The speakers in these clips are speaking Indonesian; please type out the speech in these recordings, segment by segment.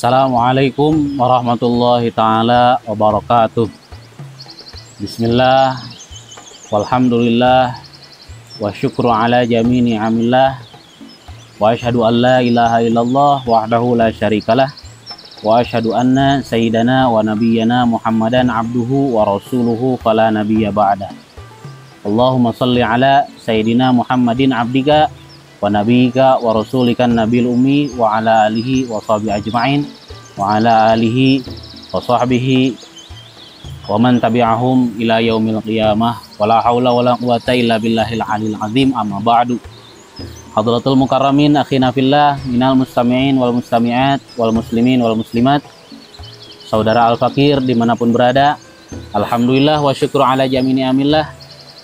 Assalamualaikum warahmatullahi ta'ala wabarakatuh. Bismillah, walhamdulillah, wa syukru ala jami ni'amillah, wa asyhadu an la ilaha illallah wahdahu la syarikalah, wa asyhadu anna sayyidana wa nabiyyana Muhammadan abduhu wa rasuluhu fala nabiyya ba'dah. Allahumma salli ala sayyidina Muhammadin abdika wa nabiyika wa rasulikan nabil ummi wa ala alihi wa sahbihi ajma'in wa ala alihi wa sahbihi wa man tabi'ahum ila yaumil qiyamah wa la hawla wa la quwata illa billahil alil azim. Amma ba'du. Hadratul mukarramin akhina fillah minal mustami'in wal mustami'at wal muslimin wal muslimat, saudara al-fakir dimanapun berada, alhamdulillah wa syukru ala jami ni'amillah.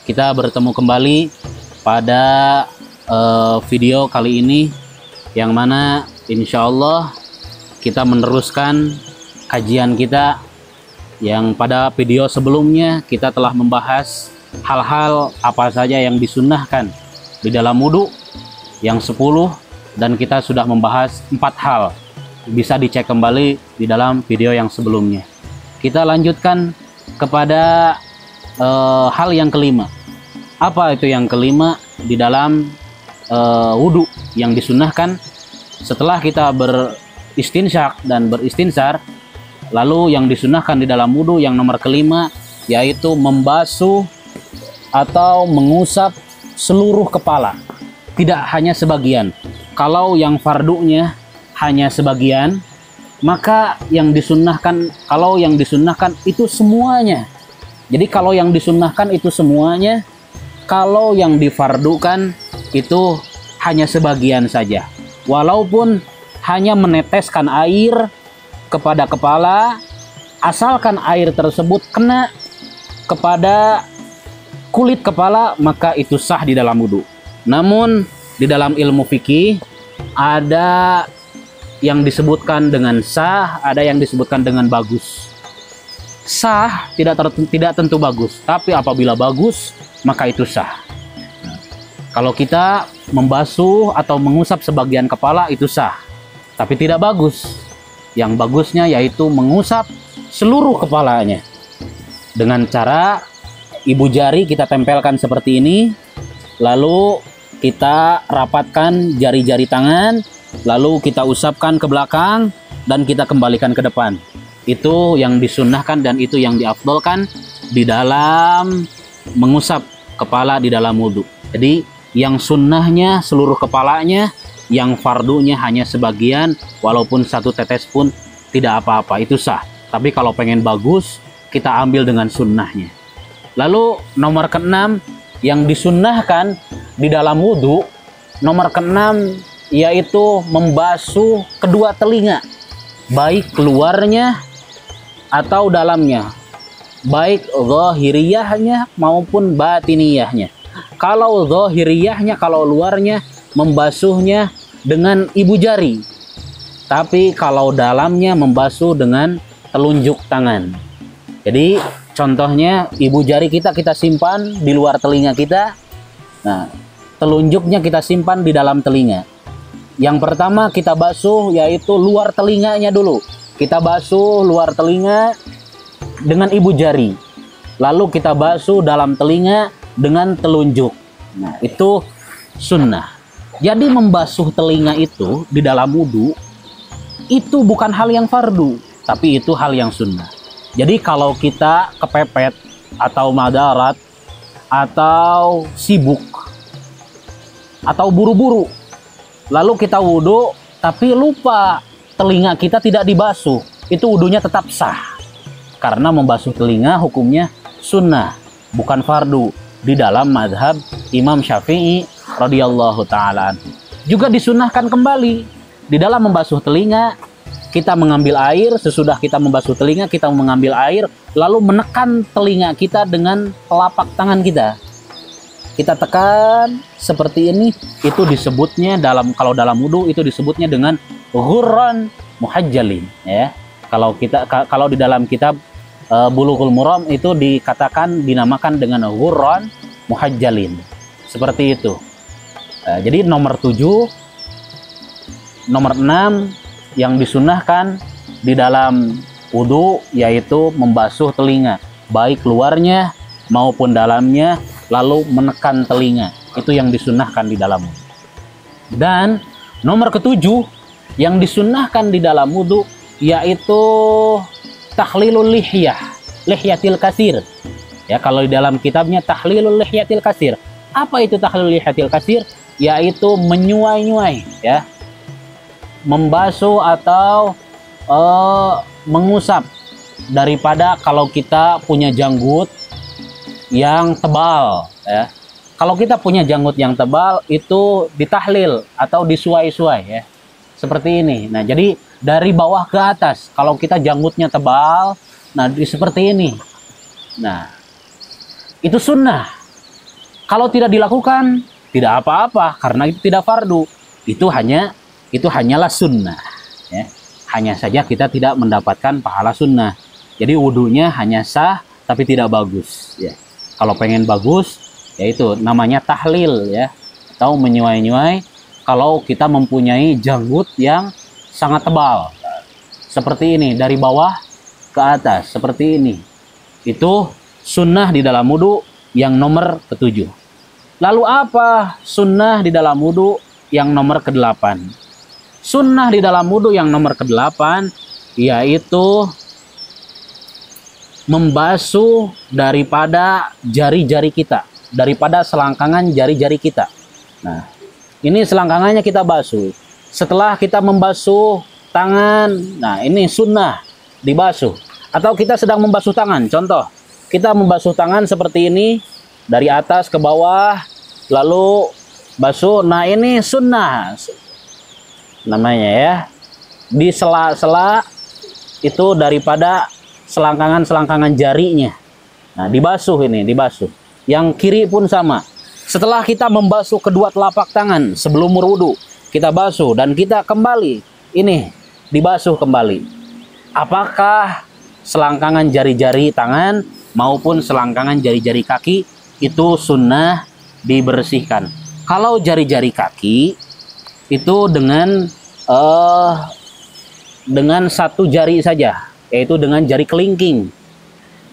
Kita bertemu kembali pada video kali ini, yang mana insya Allah kita meneruskan kajian kita yang pada video sebelumnya kita telah membahas hal-hal apa saja yang disunnahkan di dalam wudhu yang 10, dan kita sudah membahas 4 hal. Bisa dicek kembali di dalam video yang sebelumnya. Kita lanjutkan kepada hal yang kelima. Apa itu yang kelima di dalam wudhu yang disunnahkan? Setelah kita beristinsyak dan beristinsar, lalu yang disunnahkan di dalam wudhu yang nomor kelima yaitu membasuh atau mengusap seluruh kepala, tidak hanya sebagian. Kalau yang fardunya hanya sebagian, maka yang disunnahkan, kalau yang disunnahkan itu semuanya. Jadi kalau yang disunnahkan itu semuanya, kalau yang difardukan itu hanya sebagian saja, walaupun hanya meneteskan air kepada kepala, asalkan air tersebut kena kepada kulit kepala, maka itu sah di dalam wudhu. Namun di dalam ilmu fikih ada yang disebutkan dengan sah, ada yang disebutkan dengan bagus. Sah tidak tentu bagus, tapi apabila bagus maka itu sah. Kalau kita membasuh atau mengusap sebagian kepala itu sah, tapi tidak bagus. Yang bagusnya yaitu mengusap seluruh kepalanya. Dengan cara ibu jari kita tempelkan seperti ini, lalu kita rapatkan jari-jari tangan, lalu kita usapkan ke belakang dan kita kembalikan ke depan. Itu yang disunnahkan dan itu yang diafdolkan di dalam mengusap kepala di dalam wudhu. Jadi yang sunnahnya seluruh kepalanya, yang fardunya hanya sebagian, walaupun satu tetes pun tidak apa-apa, itu sah. Tapi kalau pengen bagus, kita ambil dengan sunnahnya. Lalu nomor keenam yang disunnahkan di dalam wudhu, nomor keenam yaitu membasuh kedua telinga, baik keluarnya atau dalamnya, baik zahiriyahnya maupun batiniyahnya. Kalau zahiriyahnya, kalau luarnya, membasuhnya dengan ibu jari, tapi kalau dalamnya membasuh dengan telunjuk tangan. Jadi contohnya ibu jari kita simpan di luar telinga kita, nah telunjuknya kita simpan di dalam telinga. Yang pertama kita basuh yaitu luar telinganya dulu. Kita basuh luar telinga dengan ibu jari, lalu kita basuh dalam telinga dengan telunjuk. Nah, itu sunnah. Jadi membasuh telinga itu di dalam wudhu itu bukan hal yang fardu, tapi itu hal yang sunnah. Jadi kalau kita kepepet atau madarat atau sibuk atau buru-buru, lalu kita wudhu tapi lupa telinga kita tidak dibasuh, itu wudhunya tetap sah. Karena membasuh telinga hukumnya sunnah, bukan fardu di dalam mazhab Imam Syafi'i radhiyallahu ta'ala. Juga disunnahkan kembali di dalam membasuh telinga, kita mengambil air. Sesudah kita membasuh telinga, kita mengambil air lalu menekan telinga kita dengan telapak tangan kita. Kita tekan seperti ini, itu disebutnya kalau dalam wudhu itu disebutnya dengan ghurran muhajjalin, ya. Kalau di dalam kitab Bulughul Maram itu dinamakan dengan ghurran muhajjalin. Seperti itu. Jadi nomor 7, nomor 6 yang disunnahkan di dalam wudhu, yaitu membasuh telinga, baik luarnya maupun dalamnya, lalu menekan telinga. Itu yang disunnahkan di dalam wudhu. Dan nomor ketujuh yang disunnahkan di dalam wudhu, yaitu tahlilul lihyatil kasir. Ya, kalau di dalam kitabnya tahlilul lihyatil kasir. Apa itu tahlilul lihyatil kasir? Yaitu menyuai-nyuai, ya, membasuh atau mengusap daripada kalau kita punya janggut yang tebal, ya. Kalau kita punya janggut yang tebal, itu ditahlil atau disuai-suai, ya. Seperti ini. Nah, jadi dari bawah ke atas, kalau kita janggutnya tebal, nah seperti ini. Nah, itu sunnah. Kalau tidak dilakukan, tidak apa-apa, karena itu tidak fardu. Itu hanyalah sunnah, ya. Hanya saja kita tidak mendapatkan pahala sunnah. Jadi wudhunya hanya sah, tapi tidak bagus, ya. Kalau pengen bagus, yaitu namanya tahlil, ya, atau menyuai-nyuai. Kalau kita mempunyai janggut yang sangat tebal, seperti ini, dari bawah ke atas, seperti ini. Itu sunnah di dalam wudhu yang nomor ketujuh. Lalu apa sunnah di dalam wudhu yang nomor ke-8? Sunnah di dalam wudhu yang nomor ke-8 yaitu membasuh daripada jari-jari kita, daripada selangkangan jari-jari kita. Nah, ini selangkangannya kita basuh. Setelah kita membasuh tangan, nah ini sunnah dibasuh. Atau kita sedang membasuh tangan, contoh, kita membasuh tangan seperti ini, dari atas ke bawah, lalu basuh. Nah, ini sunnah namanya, ya, di sela-sela itu daripada selangkangan jarinya. Nah, dibasuh, ini dibasuh. Yang kiri pun sama. Setelah kita membasuh kedua telapak tangan sebelum berwudu, kita basuh dan kita kembali ini dibasuh kembali. Apakah selangkangan jari-jari tangan maupun selangkangan jari-jari kaki itu sunnah dibersihkan? Kalau jari-jari kaki itu dengan satu jari saja, yaitu dengan jari kelingking.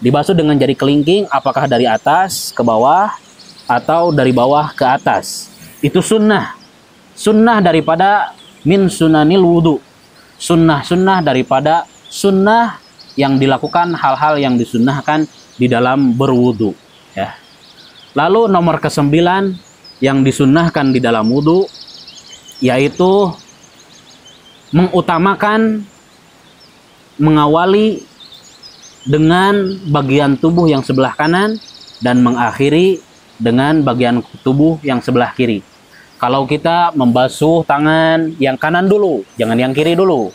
Dibasuh dengan jari kelingking, apakah dari atas ke bawah atau dari bawah ke atas. Itu sunnah. Sunnah daripada min sunanil wudu. Sunnah daripada sunnah yang dilakukan, hal-hal yang disunnahkan di dalam berwudu, ya. Lalu nomor ke-9 yang disunnahkan di dalam wudu yaitu mengutamakan, mengawali dengan bagian tubuh yang sebelah kanan dan mengakhiri dengan bagian tubuh yang sebelah kiri. Kalau kita membasuh tangan, yang kanan dulu, jangan yang kiri dulu.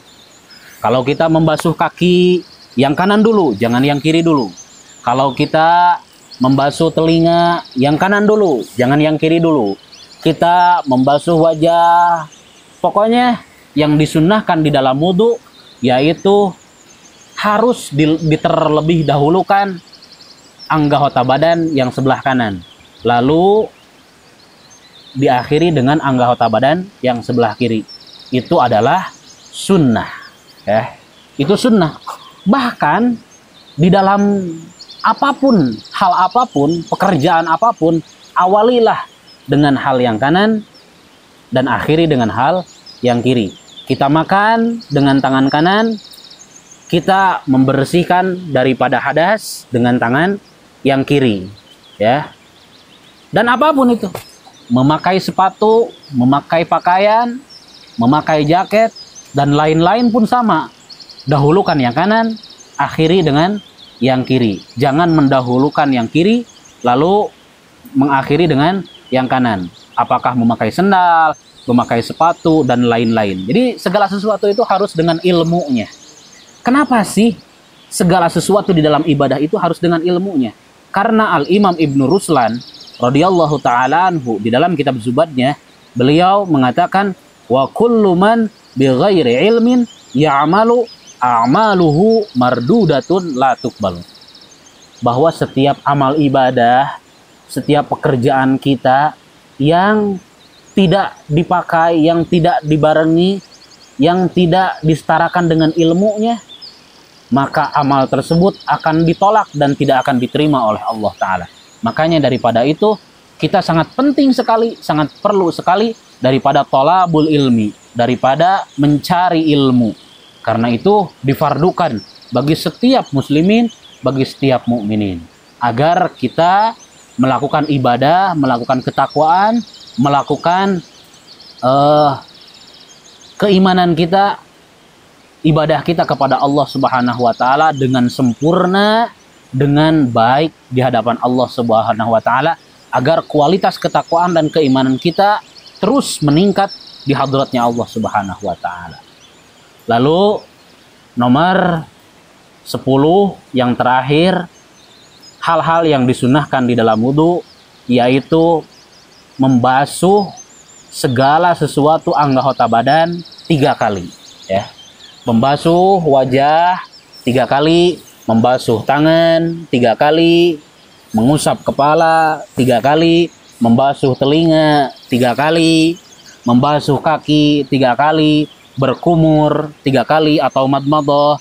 Kalau kita membasuh kaki, yang kanan dulu, jangan yang kiri dulu. Kalau kita membasuh telinga, yang kanan dulu, jangan yang kiri dulu. Kita membasuh wajah, pokoknya yang disunnahkan di dalam wudhu yaitu harus diterlebih dahulukan anggota badan yang sebelah kanan, lalu diakhiri dengan anggota badan yang sebelah kiri. Itu adalah sunnah, ya. Itu sunnah. Bahkan di dalam apapun, hal apapun, pekerjaan apapun, awalilah dengan hal yang kanan dan akhiri dengan hal yang kiri. Kita makan dengan tangan kanan, kita membersihkan daripada hadas dengan tangan yang kiri, ya. Dan apapun itu, memakai sepatu, memakai pakaian, memakai jaket, dan lain-lain pun sama. Dahulukan yang kanan, akhiri dengan yang kiri. Jangan mendahulukan yang kiri, lalu mengakhiri dengan yang kanan. Apakah memakai sendal, memakai sepatu, dan lain-lain. Jadi segala sesuatu itu harus dengan ilmunya. Kenapa sih segala sesuatu di dalam ibadah itu harus dengan ilmunya? Karena Al-Imam Ibnu Ruslan radhiyallahu ta'ala anhu di dalam kitab Zubadnya, beliau mengatakan, wa kullu man bighairi ilmin ya'malu a'maluhu mardudatun la tuqbalu. Bahwa setiap amal ibadah, setiap pekerjaan kita yang tidak dipakai, yang tidak dibarengi yang tidak disetarakan dengan ilmunya, maka amal tersebut akan ditolak dan tidak akan diterima oleh Allah Ta'ala. Makanya daripada itu, kita sangat penting sekali, sangat perlu sekali daripada tolabul ilmi, daripada mencari ilmu. Karena itu difardukan bagi setiap muslimin, bagi setiap mukminin, agar kita melakukan ibadah, melakukan ketakwaan, melakukan keimanan kita, ibadah kita kepada Allah Subhanahu wa Ta'ala dengan sempurna, dengan baik di hadapan Allah Subhanahu wa Ta'ala, agar kualitas ketakwaan dan keimanan kita terus meningkat di hadratnya Allah Subhanahu wa Ta'ala. Lalu nomor 10 yang terakhir, hal-hal yang disunahkan di dalam wudhu, yaitu membasuh segala sesuatu anggota badan 3 kali, ya. Membasuh wajah 3 kali, membasuh tangan 3 kali, mengusap kepala 3 kali, membasuh telinga 3 kali, membasuh kaki 3 kali, berkumur 3 kali atau madmadah,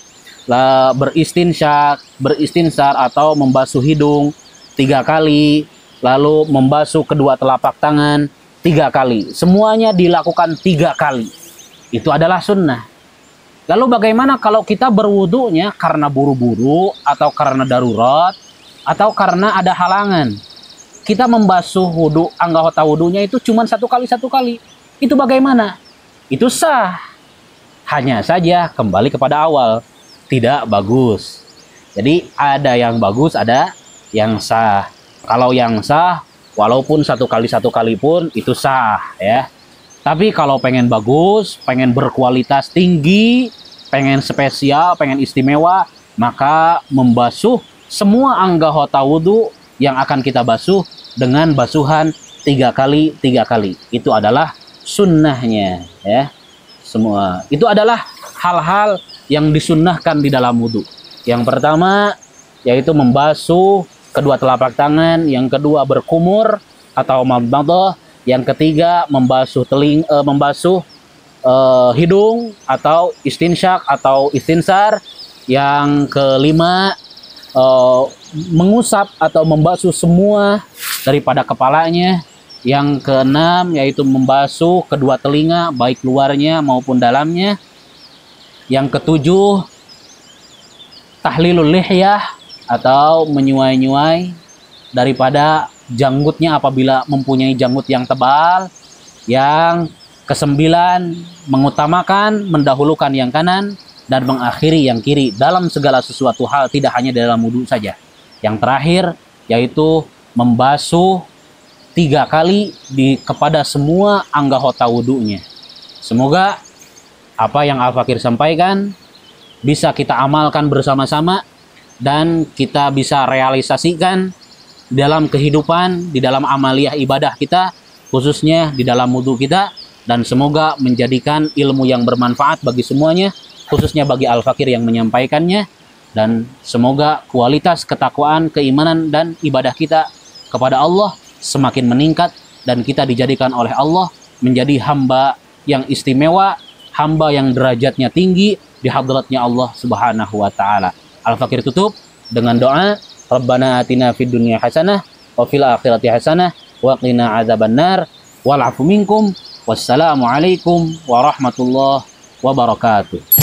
beristinsar atau membasuh hidung 3 kali, lalu membasuh kedua telapak tangan 3 kali. Semuanya dilakukan 3 kali. Itu adalah sunnah. Lalu bagaimana kalau kita berwudunya karena buru-buru, atau karena darurat, atau karena ada halangan? Kita membasuh wudu, anggota wudunya itu cuma 1 kali. Itu bagaimana? Itu sah. Hanya saja kembali kepada awal, tidak bagus. Jadi ada yang bagus, ada yang sah. Kalau yang sah, walaupun 1 kali pun itu sah, ya. Tapi kalau pengen bagus, pengen berkualitas tinggi, pengen spesial, pengen istimewa, maka membasuh semua anggota wudhu yang akan kita basuh dengan basuhan 3 kali. Itu adalah sunnahnya, ya. Semua itu adalah hal-hal yang disunnahkan di dalam wudhu. Yang pertama yaitu membasuh kedua telapak tangan, yang kedua berkumur atau madmadah, yang ketiga membasuh hidung atau istinsyak atau istinsar, yang kelima mengusap atau membasuh semua daripada kepalanya, yang keenam yaitu membasuh kedua telinga baik luarnya maupun dalamnya, yang ketujuh tahlilul lihyah atau menyuai-nyuai daripada janggutnya apabila mempunyai janggut yang tebal. Yang kesembilan mengutamakan, mendahulukan yang kanan dan mengakhiri yang kiri dalam segala sesuatu hal, tidak hanya dalam wudhu saja. Yang terakhir yaitu membasuh 3 kali kepada semua anggota wudhunya. Semoga apa yang Al-Fakir sampaikan bisa kita amalkan bersama-sama dan kita bisa realisasikan dalam kehidupan, di dalam amaliyah ibadah kita, khususnya di dalam wudhu kita, dan semoga menjadikan ilmu yang bermanfaat bagi semuanya, khususnya bagi Al-Fakir yang menyampaikannya, dan semoga kualitas ketakwaan, keimanan dan ibadah kita kepada Allah semakin meningkat dan kita dijadikan oleh Allah menjadi hamba yang istimewa, hamba yang derajatnya tinggi di hadratnya Allah Subhanahu wa Ta'ala. Al-Fakir tutup dengan doa, Rabbana atina fid dunya hasanah wa fil akhirati hasanah wa qina adzabannar wal afu minkum. Wassalamualaikum warahmatullahi wabarakatuh.